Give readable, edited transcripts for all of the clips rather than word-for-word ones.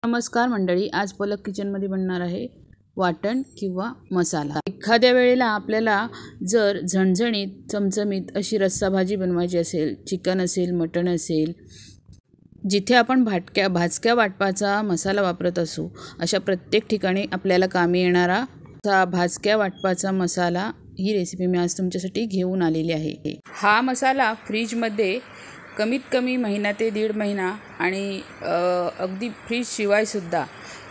नमस्कार मंडळी, आज पलक किचनमध्ये बनणार आहे वाटण किंवा मसाला। एखाद्या वेळेला आपल्याला जर झणझणीत चमचमीत अशी रस्सा भाजी बनवायची असेल, चिकन असेल, मटण असेल, जिथे आपण भाजक्या वाटपाचा मसाला वापरत असू, अशा प्रत्येक ठिकाणी आपल्याला कामी येणारा भाजक्या वाटपाचा मसाला ही रेसिपी मी आज तुमच्यासाठी घेऊन आलेली आहे। हा मसाला फ्रीजमध्ये कमीत कमी महिना ते 1.5 महिना आणि अगदी फ्रीज शिवायसुद्धा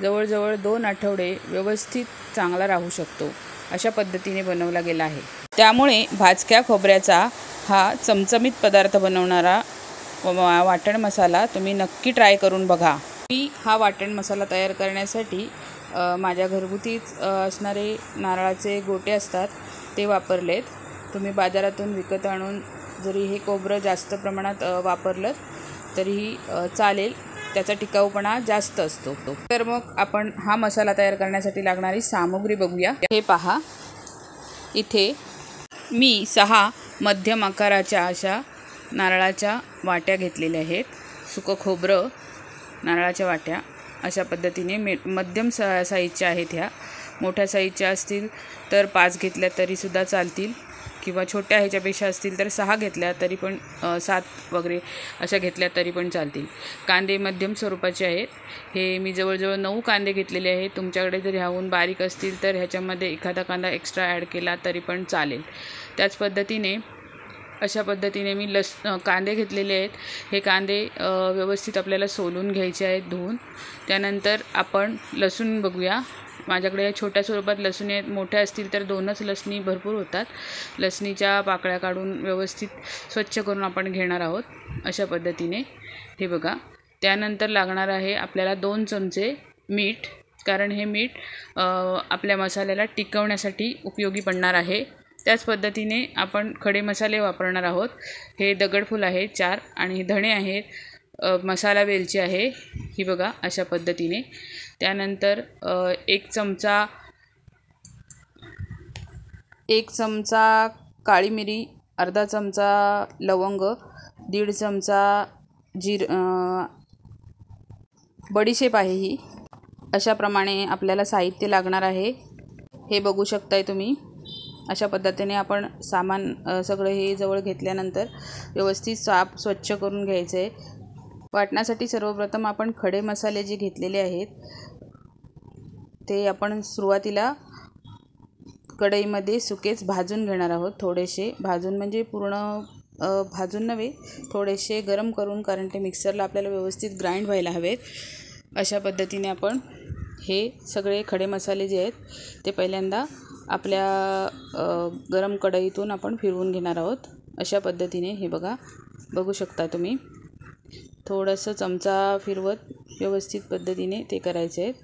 जवळजवळ 2 आठवडे व्यवस्थित चांगला राहू शकतो, अशा पद्धतीने बनवला गेला आहे। त्यामुळे भाजक्या खोबऱ्याचा हा चमचमीत पदार्थ बनवणारा वाटण मसाला तुम्ही नक्की ट्राय करून बघा। मी हा वाटण मसाला तयार करण्यासाठी माझ्या घरगुतीच असणारे नारळाचे गोटे असतात ते वापरलेत। तुम्ही बाजारातून विकत आणून जरी हे खोबरं जास्त प्रमाणात वापरलं तरीही चालेल, त्याचा टिकाऊपणा जास्त असतो। तर मग आपण हा मसाला तयार करण्यासाठी लागणारी सामग्री बघूया। हे पहा, इथे मी 6 मध्यम आकाराच्या अशा नारळाच्या वाट्या घेतलेल्या आहेत। सुकं खोबरं नारळाच्या वाट्या अशा पद्धतीने मध्यम साईजच्या आहेत। ह्या मोठ्या साईजच्या असतील तर 5 घेतल्या तरीसुद्धा चालतील, किंवा छोट्या ह्याच्यापेक्षा असतील तर 6 घेतल्या तरी पण 7 वगैरे अशा घेतल्या तरी पण चालतील। कांदे मध्यम स्वरूपाचे आहेत। हे मी जवळजवळ 9 कांदे घेतलेले आहेत। तुमच्याकडे जर ह्याहून बारीक असतील तर ह्याच्यामध्ये एखादा कांदा एक्स्ट्रा ॲड केला तरी पण चालेल। त्याच पद्धतीने अशा पद्धतीने मी कांदे घेतलेले आहेत। हे कांदे व्यवस्थित आपल्याला सोलून घ्यायचे आहेत धुवून। त्यानंतर आपण लसूण बघूया। माझ्याकडे छोट्या स्वरूपात लसूण आहेत, मोठ्या असतील तर 2च लसणी भरपूर होतात। लसणीच्या पाकळ्या काढून व्यवस्थित स्वच्छ करून आपण घेणार आहोत अशा पद्धतीने। हे बघा, त्यानंतर लागणार आहे आपल्याला 2 चमचे मीठ, कारण हे मीठ आपल्या मसाल्याला टिकवण्यासाठी उपयोगी पडणार आहे। त्याच पद्धतीने आपण खडे मसाले वापरणार आहोत। हे दगडफूल आहे 4 आणि धणे आहेत, मसाला वेलची आहे ही बघा अशा पद्धतीने। त्यानंतर 1 चमचा काळी मिरी, अर्धा चमचा लवंग, 1.5 चमचा बडीशेप आहे ही। अशाप्रमाणे आपल्याला साहित्य लागणार आहे, हे बघू शकताय तुम्ही। अशा पद्धतीने आपण सामान सगळं हे जवळ घेतल्यानंतर व्यवस्थित स्वच्छ करून घ्यायचं आहे। वाटण्यासाठी सर्वप्रथम आपण खडे मसाले जे घेतलेले आहेत ते आपण सुरुवातीला कढईमध्ये सुकेच भाजून घेणार आहोत। थोडेसे भाजून म्हणजे पूर्ण भाजून नव्हे, थोडेसे गरम करून, कारण ते मिक्सरला आपल्याला व्यवस्थित ग्राइंड व्हायला हवेत। अशा पद्धतीने आपण हे सगळे खडे मसाले जे आहेत ते पहिल्यांदा आपल्या गरम कढईतून आपण फिरवून घेणार आहोत अशा पद्धतीने। हे बघा, बघू शकता तुम्ही, थोडंसं चमचा फिरवत व्यवस्थित पद्धतीने ते करायचे आहेत।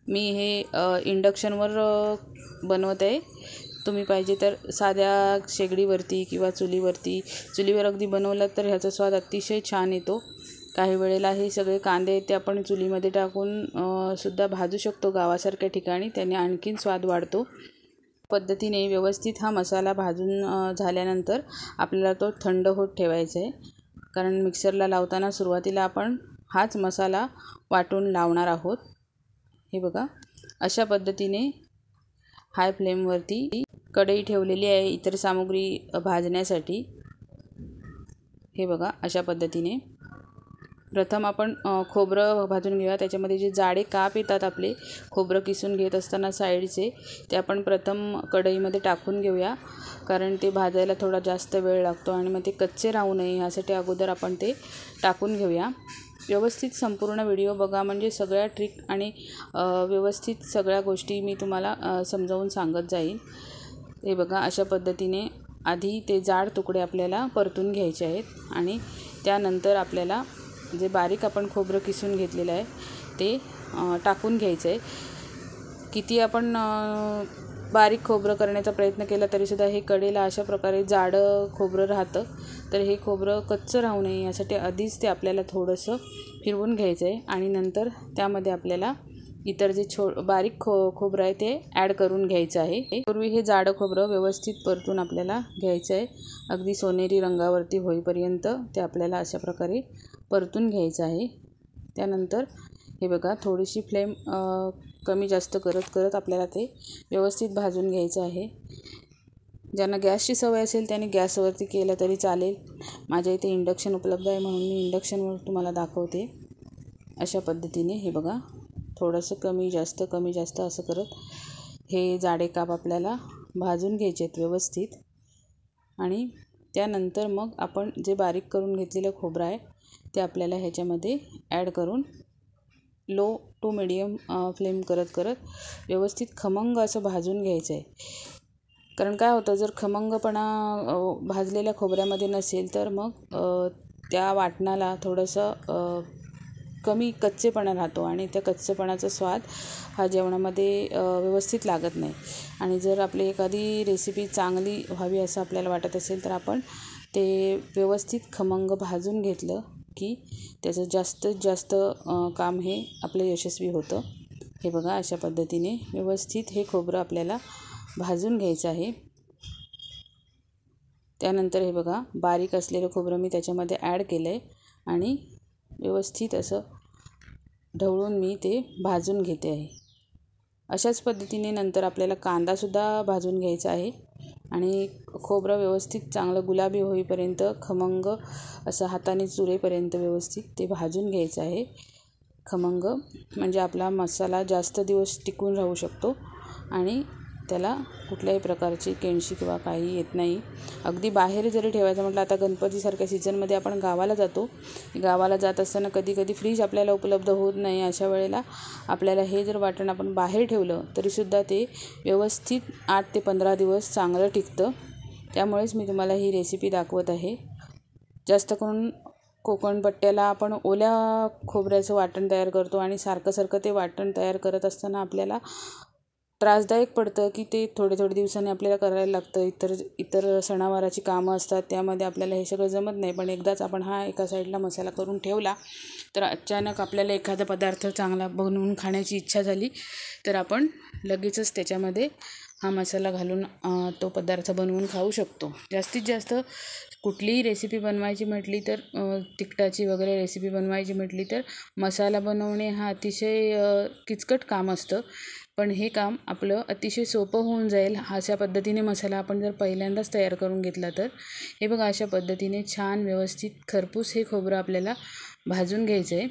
मी हे इंडक्शनवर बनवत आहे। तुम्ही पाहिजे तर साध्या शेगडीवरती किंवा चुलीवर अगदी बनवलं तर ह्याचा स्वाद अतिशय छान येतो। काही वेळेला हे सगळे कांदे ते आपण चुलीमध्ये टाकून सुद्धा भाजू शकतो गावासारख्या ठिकाणी, त्याने आणखीन स्वाद वाढतो। पद्धतीने व्यवस्थित हा मसाला भाजून झाल्यानंतर आपल्याला तो थंड होत ठेवायचा आहे, कारण मिक्सरला लावताना सुरुवातीला आपण हाच मसाला वाटून लावणार आहोत। हे बघा, अशा पद्धतीने हाय फ्लेमवरती कढई ठेवलेली आहे इतर सामग्री भाजण्यासाठी। हे बघा, अशा पद्धतीने प्रथम आपण खोबरं भाजून घेऊया। त्याच्यामध्ये जे जाडे काप येतात आपले खोबरं किसून घेत असताना साईडचे, ते आपण प्रथम कढईमध्ये टाकून घेऊया, कारण ते भाजायला थोडा जास्त वेळ लागतो आणि मग ते कच्चे राहू नये ह्यासाठी अगोदर आपण ते टाकून घेऊया। व्यवस्थित संपूर्ण व्हिडिओ बघा, म्हणजे सगळ्या ट्रिक आणि व्यवस्थित सगळ्या गोष्टी मी तुम्हाला समजावून सांगत जाईन। हे बघा, अशा पद्धतीने आधी ते जाड तुकडे आपल्याला परतून घ्यायचे आहेत आणि त्यानंतर आपल्याला जे बारीक आपण खोबरं किसून घेतलेलं आहे ते टाकून घ्यायचं आहे। किती आपण बारीक खोबरं करण्याचा प्रयत्न केला तरीसुद्धा हे कडेला अशा प्रकारे जाडं खोबरं राहतं, तर हे खोबरं कच्चं राहू नये यासाठी आधीच ते आपल्याला थोडंसं फिरवून घ्यायचं आहे आणि नंतर त्यामध्ये आपल्याला इतर जे बारीक खोबरं आहे ते ॲड करून घ्यायचं आहे। पूर्वी हे जाडं खोबरं व्यवस्थित परतून आपल्याला घ्यायचं आहे, अगदी सोनेरी रंगावरती होईपर्यंत ते आपल्याला अशा प्रकारे परतून घ्यायचं आहे। त्यानंतर हे बघा थोडीशी फ्लेम कमी जास्त करत करत आपल्याला ते व्यवस्थित भाजून घ्यायचं आहे. ज्यांना गॅसची सवय असेल त्यांनी गॅसवरती केलं तरी चालेल. माझ्या इथे इंडक्शन उपलब्ध आहे म्हणून मी इंडक्शनवर तुम्हाला दाखवते. अशा पद्धतीने हे बघा थोडंसं कमी जास्त असं करत हे जाडे काप आपल्याला भाजून घ्यायचे आहेत व्यवस्थित. आणि त्यानंतर मग आपण जे बारीक करून घेतलेलं खोबरं आहे ते आपल्याला ह्याच्यामध्ये ॲड करून लो टू मिडियम फ्लेम करत करत व्यवस्थित खमंग असं भाजून घ्यायचं आहे. कारण काय होतं, जर खमंगपणा भाजलेल्या खोबऱ्यामध्ये नसेल तर मग त्या वाटणाला थोडंसं कमी कच्चेपणा राहतो आणि त्या कच्चेपणाचा स्वाद हा जेवणामध्ये व्यवस्थित लागत नाही. आणि जर आपली एखादी रेसिपी चांगली व्हावी असं आपल्याला वाटत असेल तर आपण ते व्यवस्थित खमंग भाजून घेतलं की त्याचं जास्तीत जास्त काम हे आपलं यशस्वी होतं. हे बघा अशा पद्धतीने व्यवस्थित हे खोबरं आपल्याला भाजून घ्यायचं आहे. त्यानंतर हे बघा बारीक असलेलं खोबरं मी त्याच्यामध्ये ॲड केलं आहे आणि व्यवस्थित असं ढवळून मी ते भाजून घेते आहे. अशाच पद्धतीने नंतर आपल्याला कांदासुद्धा भाजून घ्यायचा आहे आणि खोबरं व्यवस्थित चांगलं गुलाबी होईपर्यंत खमंग असं हाताने चुरेपर्यंत व्यवस्थित ते भाजून घ्यायचं आहे. खमंग म्हणजे आपला मसाला जास्त दिवस टिकून राहू शकतो आणि त्याला कुठल्याही प्रकारची केणशी किंवा काही येत नाही. अगदी बाहेर जरी ठेवायचं म्हटलं, आता गणपतीसारख्या सीझनमध्ये आपण गावाला जातो. गावाला जात असताना कधी कधी फ्रीज आपल्याला उपलब्ध होत नाही. अशा वेळेला आपल्याला हे जर वाटण आपण बाहेर ठेवलं तरीसुद्धा ते व्यवस्थित 8 ते 15 दिवस चांगलं टिकतं. त्यामुळेच मी तुम्हाला ही रेसिपी दाखवत आहे. जास्त करून कोकणपट्ट्याला आपण ओल्या खोबऱ्याचं वाटण तयार करतो आणि सारखं ते वाटण तयार करत असताना आपल्याला त्रासदायक पडतं की ते थोडे दिवसांनी आपल्याला करायला लागतं. इतर सणावाराची कामं असतात त्यामध्ये आपल्याला हे सगळं जमत नाही. पण एकदाच आपण हा एका साईडला मसाला करून ठेवला तर अचानक आपल्याला एखादा पदार्थ चांगला बनवून खाण्याची इच्छा झाली तर आपण लगेचच त्याच्यामध्ये हा मसाला घालून तो पदार्थ बनवून खाऊ शकतो. जास्तीत जास्त कुठलीही रेसिपी बनवायची म्हटली तर तिखटाची वगैरे रेसिपी बनवायची म्हटली तर मसाला बनवणे हा अतिशय किचकट काम असतं. पण हे काम आपलं अतिशय सोपं होऊन जाईल अशा पद्धतीने मसाला आपण जर पहिल्यांदाच तयार करून घेतला तर. हे बघा अशा पद्धतीने छान व्यवस्थित खरपूस हे खोबरं आपल्याला भाजून घ्यायचं आहे.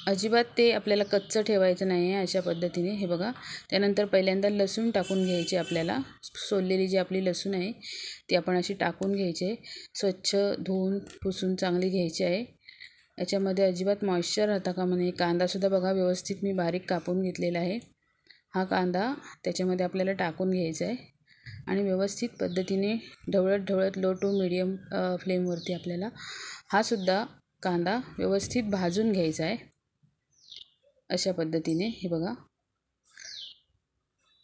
अजिबात ते आपल्याला कच्चं ठेवायचं नाही आहे. अशा पद्धतीने हे बघा. त्यानंतर पहिल्यांदा लसूण टाकून घ्यायचे आपल्याला. सोललेली जी आपली लसूण आहे ती आपण अशी टाकून घ्यायची आहे. स्वच्छ धुवून पुसून चांगली घ्यायची आहे. याच्यामध्ये अजिबात मॉइश्चर राहता कामा नये. कांदासुद्धा बघा व्यवस्थित मी बारीक कापून घेतलेला आहे. हा कांदा त्याच्यामध्ये आपल्याला टाकून घ्यायचा आहे आणि व्यवस्थित पद्धतीने ढवळत लो टू मिडियम फ्लेमवरती आपल्याला हा सुद्धा कांदा व्यवस्थित भाजून घ्यायचा आहे. अशा पद्धतीने हे बघा.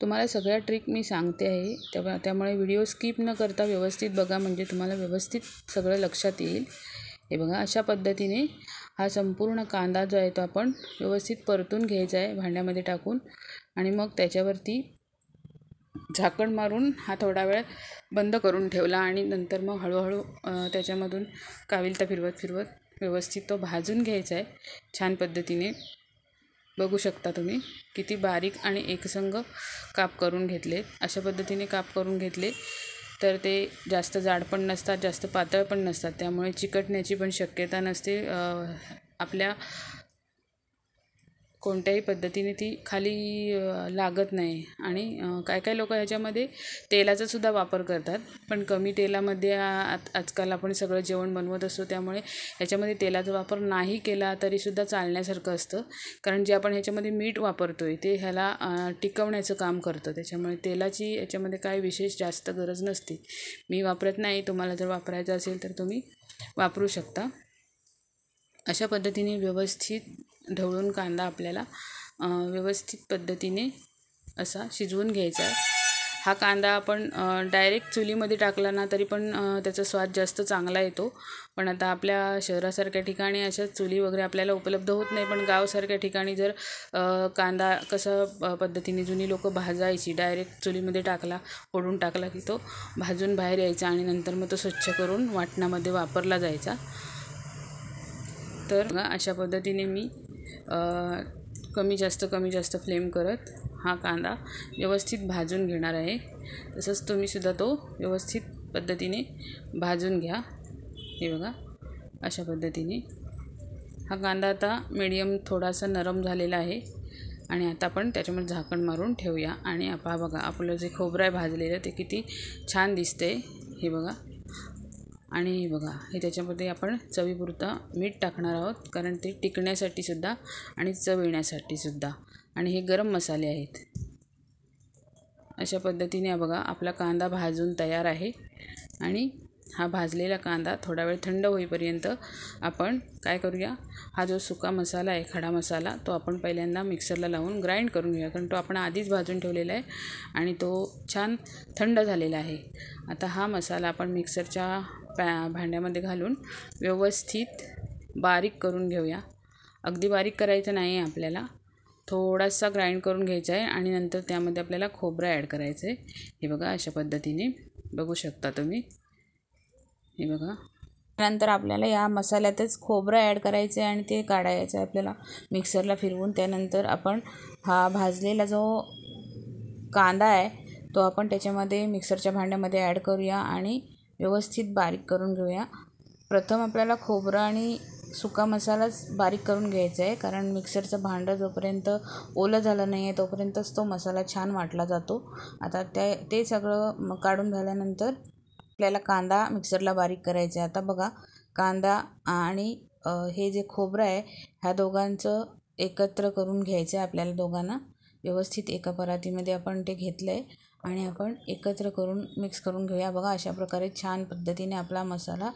तुम्हाला सगळ्या ट्रिक मी सांगते आहे त्यामुळे व्हिडिओ स्किप न करता व्यवस्थित बघा म्हणजे तुम्हाला व्यवस्थित सगळं लक्षात येईल. हे बघा अशा पद्धतीने हा संपूर्ण कांदा जो आहे तो आपण व्यवस्थित परतून घ्यायचा आहे भांड्यामध्ये टाकून आणि मग त्याच्यावरती झाकण मारून हा थोडा वेळ बंद करून ठेवला आणि नंतर मग हळूहळू त्याच्यामधून काविलता फिरवत व्यवस्थित तो भाजून घ्यायचा आहे. छान पद्धतीने बघू शकता तुम्ही किती बारीक आणि एकसंग काप करून घेतले. अशा पद्धतीने काप करून घेतले तर ते जास्त जाड पण नसतात, जास्त पातळ पण नसतात. त्यामुळे चिकटण्याची पण शक्यता नसते. आपल्या कोणत्याही पद्धतीने ती खाली लागत नाही. आणि काय लोक ह्याच्यामध्ये तेलाचासुद्धा वापर करतात. पण कमी तेलामध्ये आजकाल आपण सगळं जेवण बनवत असतो त्यामुळे ह्याच्यामध्ये तेलाचा वापर नाही केला तरीसुद्धा चालण्यासारखं असतं. कारण जे आपण ह्याच्यामध्ये मीठ वापरतो आहे ते ह्याला टिकवण्याचं काम करतं. त्याच्यामुळे तेलाची याच्यामध्ये काय विशेष जास्त गरज नसते. मी वापरत नाही. तुम्हाला जर वापरायचं असेल तर तुम्ही वापरू शकता. अशा पद्धतीने व्यवस्थित ढवळून कांदा आपल्याला व्यवस्थित पद्धतीने असा शिजवून घ्यायचा आहे. हा कांदा आपण डायरेक्ट चुलीमध्ये टाकला ना तरी पण त्याचा स्वाद जास्त चांगला येतो. पण आता आपल्या शहरासारख्या ठिकाणी अशा चुली वगैरे आपल्याला उपलब्ध होत नाही. पण गावासारख्या ठिकाणी जर कांदा कसा पद्धतीने जुनी लोकं भाजायची, डायरेक्ट चुलीमध्ये फोडून टाकला की तो भाजून बाहेर यायचा आणि नंतर मग तो स्वच्छ करून वाटणामध्ये वापरला जायचा. तर बघा अशा पद्धतीने मी कमी जास्त फ्लेम करत हा कांदा व्यवस्थित भाजून घेणार आहे। तसंच तुम्हीसुद्धा तो व्यवस्थित पद्धतीने भाजून घ्या। हे बघा अशा पद्धतीने हा कांदा आता मीडियम थोडासा नरम झालेला आहे आणि आता आपण त्याच्यामध्ये झाकण मारून ठेवूया। आणि बघा आपलं जे खोबरं आहे भाजलेलं ते किती छान दिसतंय हे बघा। आणि हे बघा हे त्याच्यामध्ये आपण चवीपुरतं मीठ टाकणार आहोत, कारण ते टिकण्यासाठी सुद्धा आणि चव येण्यासाठी सुद्धा। आणि हे गरम मसाले आहेत। अशा पद्धतीने बघा आपला कांदा भाजून तयार आहे। आणि हा भाजलेला कांदा थोडा वेळ थंड होईपर्यंत आपण काय करूया, हा जो सुका मसाला आहे खडा मसाला तो आपण पहिल्यांदा मिक्सरला लावून ग्राइंड करून घेऊया, कारण तो आपण आधीच भाजून ठेवलेला आहे आणि तो छान थंड झालेला आहे। आता हा मसाला आपण मिक्सरच्या भांड्यामध्ये घालून व्यवस्थित बारीक करून घेऊया। अगदी बारीक करायचं नाही आहे आपल्याला, थोडासा ग्राइंड करून घ्यायचा आहे आणि नंतर त्यामध्ये आपल्याला खोबरं ॲड करायचं आहे। हे बघा अशा पद्धतीने बघू शकता तुम्ही। हे बघा नंतर आपल्याला या मसाल्यातच खोबरं ॲड करायचं आहे आणि ते काढायचं आहे आपल्याला मिक्सरला फिरवून। त्यानंतर आपण हा भाजलेला जो कांदा आहे तो आपण त्याच्यामध्ये मिक्सरच्या भांड्यामध्ये ॲड करूया आणि व्यवस्थित बारीक करून घेऊया। प्रथम आपल्याला खोबरं आणि सुका मसालाच बारीक करून घ्यायचा आहे, कारण मिक्सरचं भांडं जोपर्यंत ओलं झालं नाही आहे तोपर्यंतच तो मसाला छान वाटला जातो। आता ते सगळं काढून झाल्यानंतर आपल्याला कांदा मिक्सरला बारीक करायचा आहे। आता बघा कांदा आणि हे जे खोबरं आहे ह्या दोघांचं एकत्र करून घ्यायचं आहे आपल्याला दोघांना। व्यवस्थित एका परातीमध्ये आपण ते घेतलं आहे आणि आपण एकत्र करून मिक्स करून घेऊया। बघा अशा प्रकारे छान पद्धतीने आपला मसाला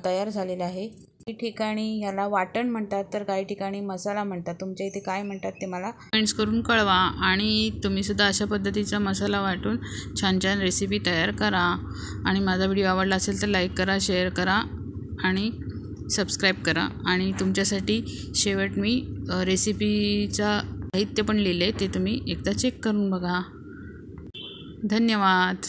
तयार झालेला आहे। काही ठिकाणी याला वाटण म्हणतात तर काही ठिकाणी मसाला म्हणतात। तुमच्या इथे काय म्हणतात ते मला कमेंट्स करून कळवा। आणि तुम्हीसुद्धा अशा पद्धतीचा मसाला वाटून छान छान रेसिपी तयार करा। आणि माझा व्हिडिओ आवडला असेल तर लाईक करा, शेअर करा आणि सबस्क्राईब करा। आणि तुमच्यासाठी शेवट मी रेसिपीचा साहित्य पण लिहिले, ते तुम्ही एकदा चेक करून बघा। धन्यवाद।